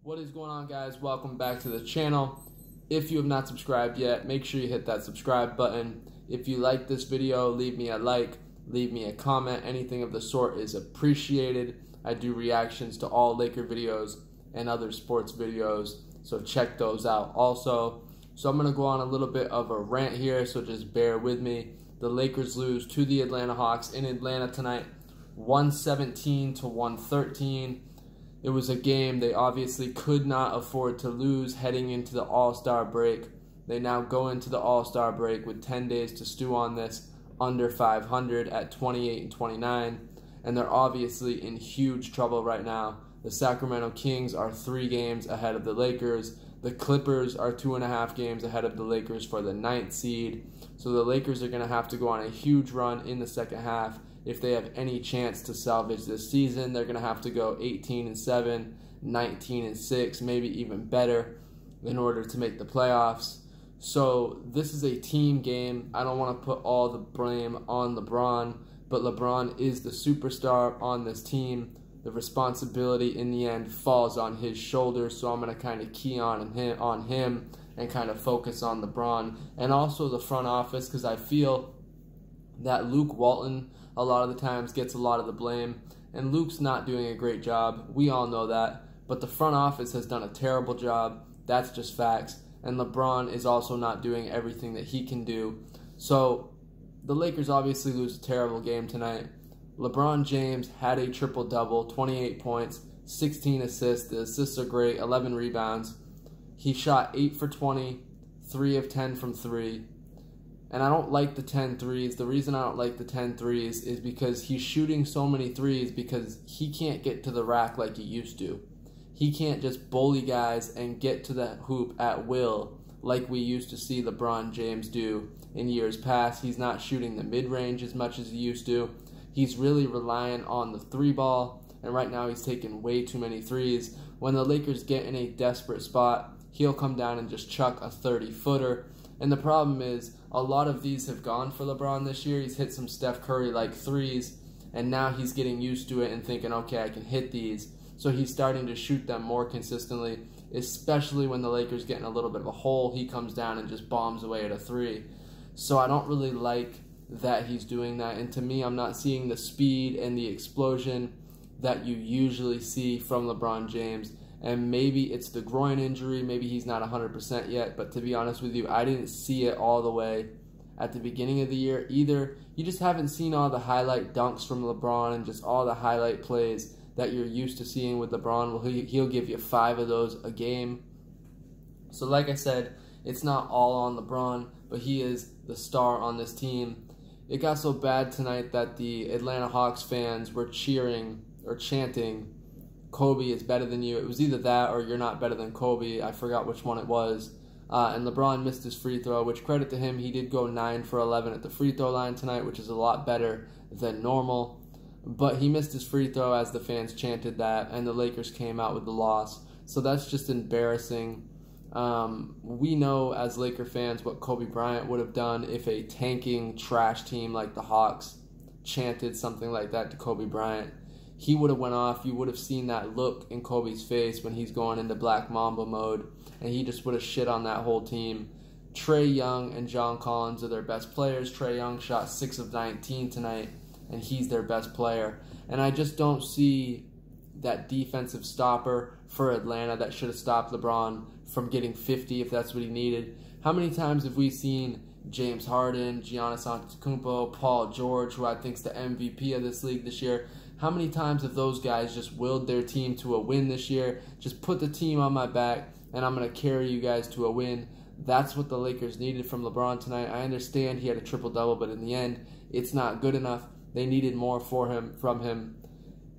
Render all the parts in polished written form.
What is going on, guys? Welcome back to the channel. If you have not subscribed yet, make sure you hit that subscribe button. If you like this video, leave me a like, leave me a comment. Anything of the sort is appreciated. I do reactions to all Laker videos and other sports videos, so check those out also. So I'm going to go on a little bit of a rant here, so just bear with me. The Lakers lose to the Atlanta Hawks in Atlanta tonight, 117 to 113. It was a game they obviously could not afford to lose heading into the All-Star break. They now go into the All-Star break with 10 days to stew on this, under 500 at 28 and 29, and they're obviously in huge trouble right now. The Sacramento Kings are 3 games ahead of the Lakers. The Clippers are 2.5 games ahead of the Lakers for the 9th seed. So the Lakers are going to have to go on a huge run in the second half. If they have any chance to salvage this season, they're going to have to go 18-7, 19-6, maybe even better in order to make the playoffs. So this is a team game. I don't want to put all the blame on LeBron, but LeBron is the superstar on this team. The responsibility in the end falls on his shoulders, so I'm going to kind of key on him and kind of focus on LeBron and also the front office, because I feel that Luke Walton a lot of the times gets a lot of the blame, and Luke's not doing a great job. We all know that, but the front office has done a terrible job. That's just facts, and LeBron is also not doing everything that he can do. So the Lakers obviously lose a terrible game tonight. LeBron James had a triple-double, 28 points, 16 assists. The assists are great, 11 rebounds. He shot 8 for 20, 3 of 10 from 3. And I don't like the 10 threes. The reason I don't like the 10 threes is because he's shooting so many threes because he can't get to the rack like he used to. He can't just bully guys and get to the hoop at will like we used to see LeBron James do in years past. He's not shooting the mid-range as much as he used to. He's really relying on the 3-ball, and right now he's taking way too many threes. When the Lakers get in a desperate spot, he'll come down and just chuck a 30-footer. And the problem is, a lot of these have gone for LeBron this year. He's hit some Steph Curry-like threes, and now he's getting used to it and thinking, okay, I can hit these. So he's starting to shoot them more consistently, especially when the Lakers get in a little bit of a hole. He comes down and just bombs away at a 3. So I don't really like that he's doing that, and to me, I'm not seeing the speed and the explosion that you usually see from LeBron James. And maybe it's the groin injury, maybe he's not 100% yet, but to be honest with you, I didn't see it all the way at the beginning of the year either. You just haven't seen all the highlight dunks from LeBron and just all the highlight plays that you're used to seeing with LeBron. Well, he'll give you 5 of those a game. So like I said, it's not all on LeBron, but he is the star on this team. It got so bad tonight that the Atlanta Hawks fans were cheering or chanting, "Kobe is better than you." It was either that or "You're not better than Kobe." I forgot which one it was. And LeBron missed his free throw, which, credit to him, he did go 9 for 11 at the free throw line tonight, which is a lot better than normal. But he missed his free throw as the fans chanted that, and the Lakers came out with the loss. So that's just embarrassing. We know as Laker fans what Kobe Bryant would have done if a tanking trash team like the Hawks chanted something like that to Kobe Bryant. He would have went off. You would have seen that look in Kobe's face when he's going into Black Mamba mode, and he just would have shit on that whole team. Trae Young and John Collins are their best players. Trae Young shot 6 of 19 tonight, and he's their best player. And I just don't see that defensive stopper for Atlanta that should have stopped LeBron from getting 50 if that's what he needed. How many times have we seen James Harden, Giannis Antetokounmpo, Paul George, who I think is the MVP of this league this year? How many times have those guys just willed their team to a win this year? Just put the team on my back, and I'm going to carry you guys to a win. That's what the Lakers needed from LeBron tonight. I understand he had a triple-double, but in the end, it's not good enough. They needed more from him.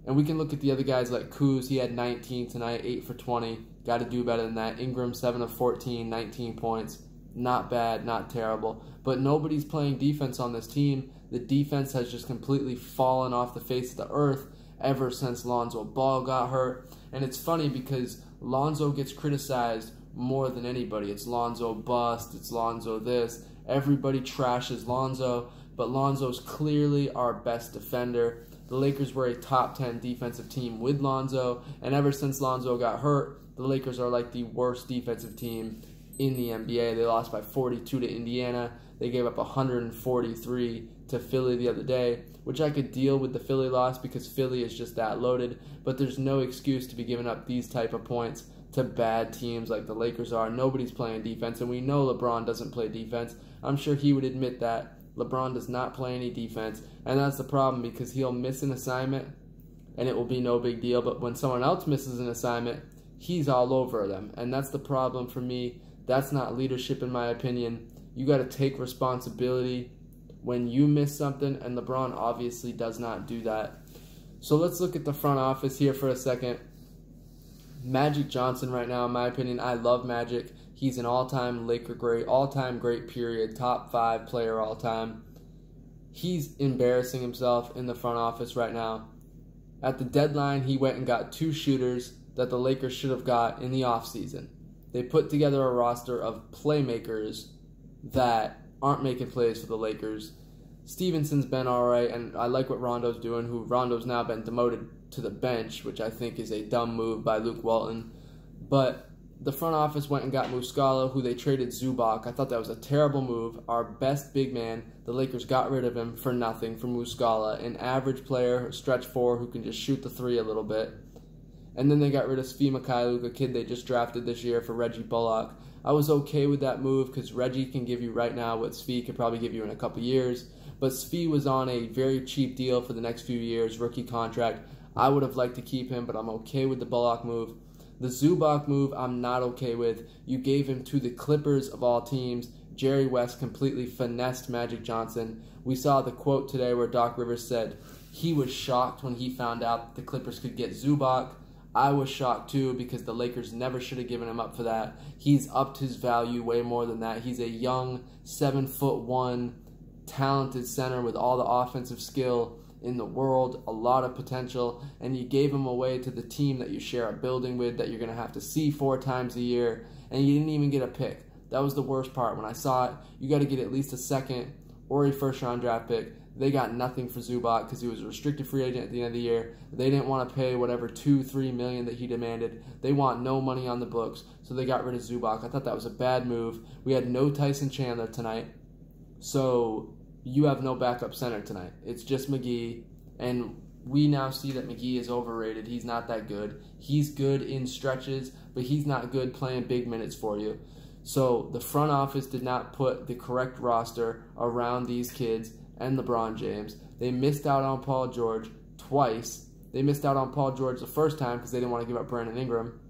And we can look at the other guys like Kuz. He had 19 tonight, 8 for 20. Got to do better than that. Ingram, 7 of 14, 19 points. Not bad, not terrible. But nobody's playing defense on this team. The defense has just completely fallen off the face of the earth ever since Lonzo Ball got hurt. And it's funny because Lonzo gets criticized more than anybody. It's Lonzo bust, it's Lonzo this. Everybody trashes Lonzo, but Lonzo's clearly our best defender. The Lakers were a top 10 defensive team with Lonzo, and ever since Lonzo got hurt, the Lakers are like the worst defensive team in the NBA. They lost by 42 to Indiana. They gave up 143 to Philly the other day, which I could deal with the Philly loss because Philly is just that loaded, but there's no excuse to be giving up these type of points to bad teams like the Lakers are. Nobody's playing defense, and we know LeBron doesn't play defense. I'm sure he would admit that. LeBron does not play any defense, and that's the problem because he'll miss an assignment, and it will be no big deal, but when someone else misses an assignment, he's all over them, and that's the problem for me. That's not leadership in my opinion. You got to take responsibility when you miss something, and LeBron obviously does not do that. So let's look at the front office here for a second. Magic Johnson right now, in my opinion, I love Magic. He's an all-time Laker great, all-time great period, top 5 player all-time. He's embarrassing himself in the front office right now. At the deadline, he went and got 2 shooters that the Lakers should have got in the offseason. They put together a roster of playmakers that aren't making plays for the Lakers. Stevenson's been alright, and I like what Rondo's doing, Rondo's now been demoted to the bench, which I think is a dumb move by Luke Walton. But the front office went and got Muscala, who they traded Zubac. I thought that was a terrible move. Our best big man, the Lakers got rid of him for nothing for Muscala, an average player, stretch 4, who can just shoot the 3 a little bit. And then they got rid of Svi Mykhailiuk, a kid they just drafted this year, for Reggie Bullock. I was okay with that move because Reggie can give you right now what Svi could probably give you in a couple years. But Svi was on a very cheap deal for the next few years, rookie contract. I would have liked to keep him, but I'm okay with the Bullock move. The Zubac move, I'm not okay with. You gave him to the Clippers of all teams. Jerry West completely finessed Magic Johnson. We saw the quote today where Doc Rivers said he was shocked when he found out that the Clippers could get Zubac. I was shocked too because the Lakers never should have given him up for that. He's upped his value way more than that. He's a young 7'1", talented center with all the offensive skill in the world, a lot of potential, and you gave him away to the team that you share a building with that you're going to have to see 4 times a year, and you didn't even get a pick. That was the worst part. When I saw it, you got to get at least a second or a first-round draft pick. They got nothing for Zubac because he was a restricted free agent at the end of the year. They didn't want to pay whatever $2-3 million that he demanded. They want no money on the books, so they got rid of Zubac. I thought that was a bad move. We had no Tyson Chandler tonight, so you have no backup center tonight. It's just McGee, and we now see that McGee is overrated. He's not that good. He's good in stretches, but he's not good playing big minutes for you. So the front office did not put the correct roster around these kids and LeBron James. They missed out on Paul George twice. They missed out on Paul George the first time because they didn't want to give up Brandon Ingram.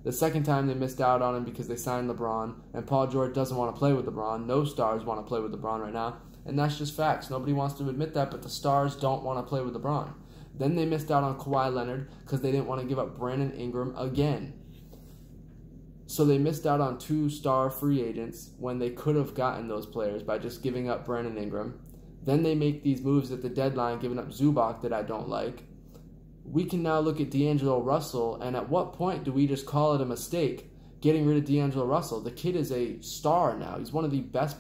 The second time they missed out on him because they signed LeBron, and Paul George doesn't want to play with LeBron. No stars want to play with LeBron right now, and that's just facts. Nobody wants to admit that, but the stars don't want to play with LeBron. Then they missed out on Kawhi Leonard because they didn't want to give up Brandon Ingram again. So they missed out on 2 star free agents when they could have gotten those players by just giving up Brandon Ingram. Then they make these moves at the deadline, giving up Zubac that I don't like. We can now look at D'Angelo Russell, and at what point do we just call it a mistake getting rid of D'Angelo Russell? The kid is a star now. He's one of the best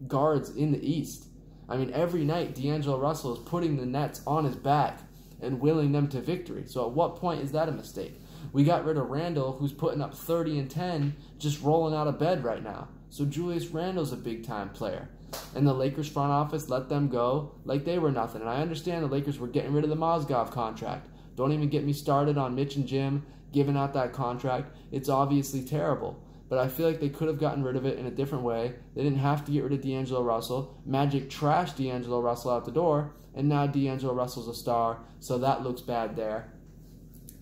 guards in the East. I mean, every night D'Angelo Russell is putting the Nets on his back and willing them to victory. So at what point is that a mistake? We got rid of Randall, who's putting up 30 and 10, just rolling out of bed right now. So Julius Randle's a big-time player. And the Lakers front office let them go like they were nothing. And I understand the Lakers were getting rid of the Mozgov contract. Don't even get me started on Mitch and Jim giving out that contract. It's obviously terrible. But I feel like they could have gotten rid of it in a different way. They didn't have to get rid of D'Angelo Russell. Magic trashed D'Angelo Russell out the door, and now D'Angelo Russell's a star, so that looks bad there.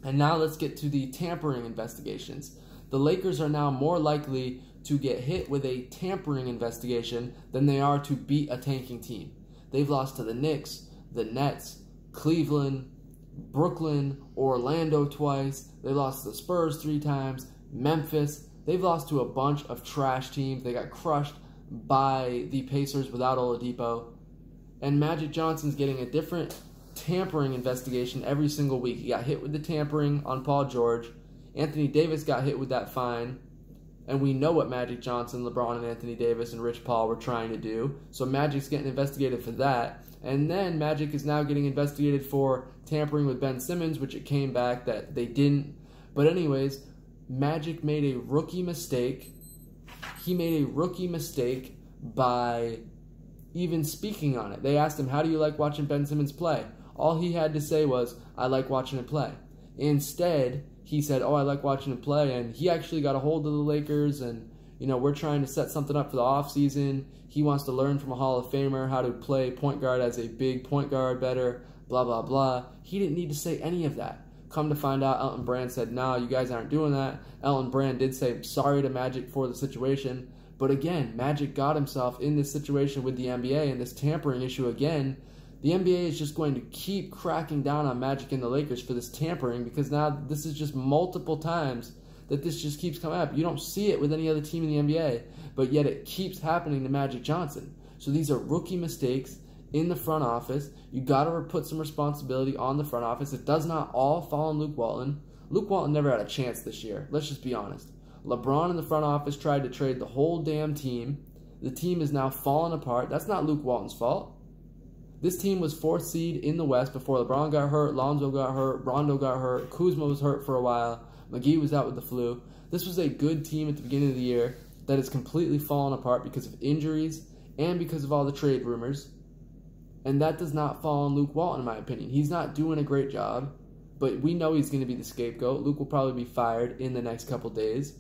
And now let's get to the tampering investigations. The Lakers are now more likely to get hit with a tampering investigation than they are to beat a tanking team. They've lost to the Knicks, the Nets, Cleveland, Brooklyn, Orlando twice. They lost to the Spurs 3 times, Memphis. They've lost to a bunch of trash teams. They got crushed by the Pacers without Oladipo. And Magic Johnson's getting a different tampering investigation every single week. He got hit with the tampering on Paul George. Anthony Davis got hit with that fine. And we know what Magic Johnson, LeBron, and Anthony Davis and Rich Paul were trying to do. So Magic's getting investigated for that. And then Magic is now getting investigated for tampering with Ben Simmons, which it came back that they didn't. But anyways, Magic made a rookie mistake. He made a rookie mistake by even speaking on it. They asked him, how do you like watching Ben Simmons play? All he had to say was, I like watching him play. Instead, he said, oh, I like watching him play, and he actually got a hold of the Lakers, and, you know, we're trying to set something up for the offseason. He wants to learn from a Hall of Famer how to play point guard as a big point guard better, blah, blah, blah. He didn't need to say any of that. Come to find out, Elton Brand said, no, you guys aren't doing that. Elton Brand did say sorry to Magic for the situation, but again, Magic got himself in this situation with the NBA and this tampering issue again. The NBA is just going to keep cracking down on Magic and the Lakers for this tampering, because now this is just multiple times that this just keeps coming up. You don't see it with any other team in the NBA, but yet it keeps happening to Magic Johnson. So these are rookie mistakes in the front office. You got to put some responsibility on the front office. It does not all fall on Luke Walton. Luke Walton never had a chance this year. Let's just be honest. LeBron in the front office tried to trade the whole damn team. The team is now falling apart. That's not Luke Walton's fault. This team was 4th seed in the West before LeBron got hurt, Lonzo got hurt, Rondo got hurt, Kuzma was hurt for a while, McGee was out with the flu. This was a good team at the beginning of the year that has completely fallen apart because of injuries and because of all the trade rumors. And that does not fall on Luke Walton, in my opinion. He's not doing a great job, but we know he's going to be the scapegoat. Luke will probably be fired in the next couple days.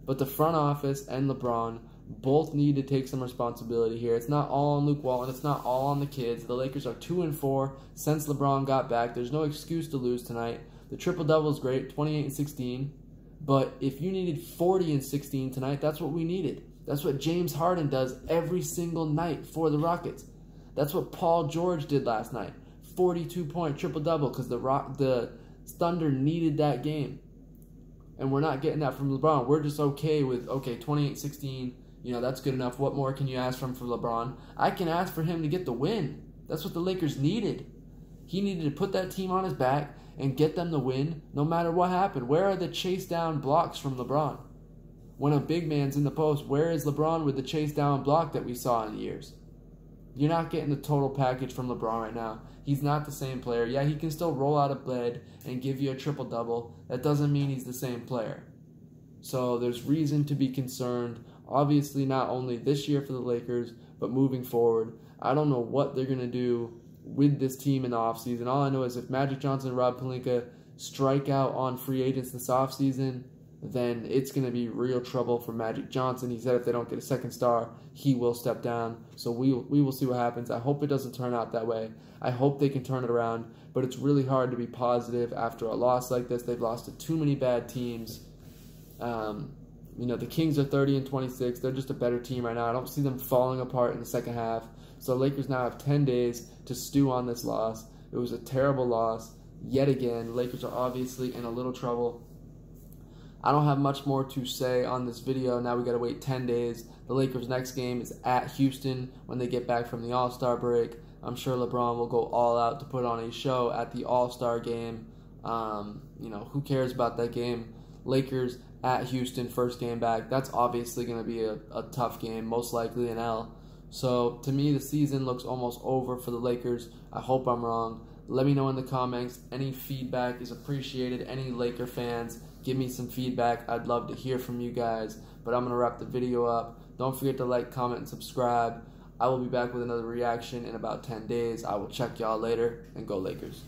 But the front office and LeBron both need to take some responsibility here. It's not all on Luke Walton. It's not all on the kids. The Lakers are 2-4 since LeBron got back. There's no excuse to lose tonight. The triple-double is great, 28 and 16. But if you needed 40 and 16 tonight, that's what we needed. That's what James Harden does every single night for the Rockets. That's what Paul George did last night. 42-point triple-double because the Thunder needed that game. And we're not getting that from LeBron. We're just okay with, 28-16. You know, that's good enough. What more can you ask from LeBron? I can ask for him to get the win. That's what the Lakers needed. He needed to put that team on his back and get them the win no matter what happened. Where are the chase down blocks from LeBron? When a big man's in the post, where is LeBron with the chase down block that we saw in years? You're not getting the total package from LeBron right now. He's not the same player. Yeah, he can still roll out of bed and give you a triple-double. That doesn't mean he's the same player. So there's reason to be concerned. Obviously, not only this year for the Lakers, but moving forward. I don't know what they're going to do with this team in the offseason. All I know is if Magic Johnson and Rob Pelinka strike out on free agents this offseason, then it's going to be real trouble for Magic Johnson. He said if they don't get a second star, he will step down. So we will see what happens. I hope it doesn't turn out that way. I hope they can turn it around, but it's really hard to be positive after a loss like this. They've lost to too many bad teams. You know, the Kings are 30 and 26. They're just a better team right now. I don't see them falling apart in the second half. So the Lakers now have 10 days to stew on this loss. It was a terrible loss. Yet again, Lakers are obviously in a little trouble. I don't have much more to say on this video. Now we got to wait 10 days. The Lakers' next game is at Houston when they get back from the All-Star break. I'm sure LeBron will go all out to put on a show at the All-Star game. You know, who cares about that game? Lakers at Houston, first game back. That's obviously going to be a tough game, most likely an L. So, to me, the season looks almost over for the Lakers. I hope I'm wrong. Let me know in the comments. Any feedback is appreciated. Any Laker fans, give me some feedback. I'd love to hear from you guys. But I'm going to wrap the video up. Don't forget to like, comment, and subscribe. I will be back with another reaction in about 10 days. I will check y'all later, and go Lakers.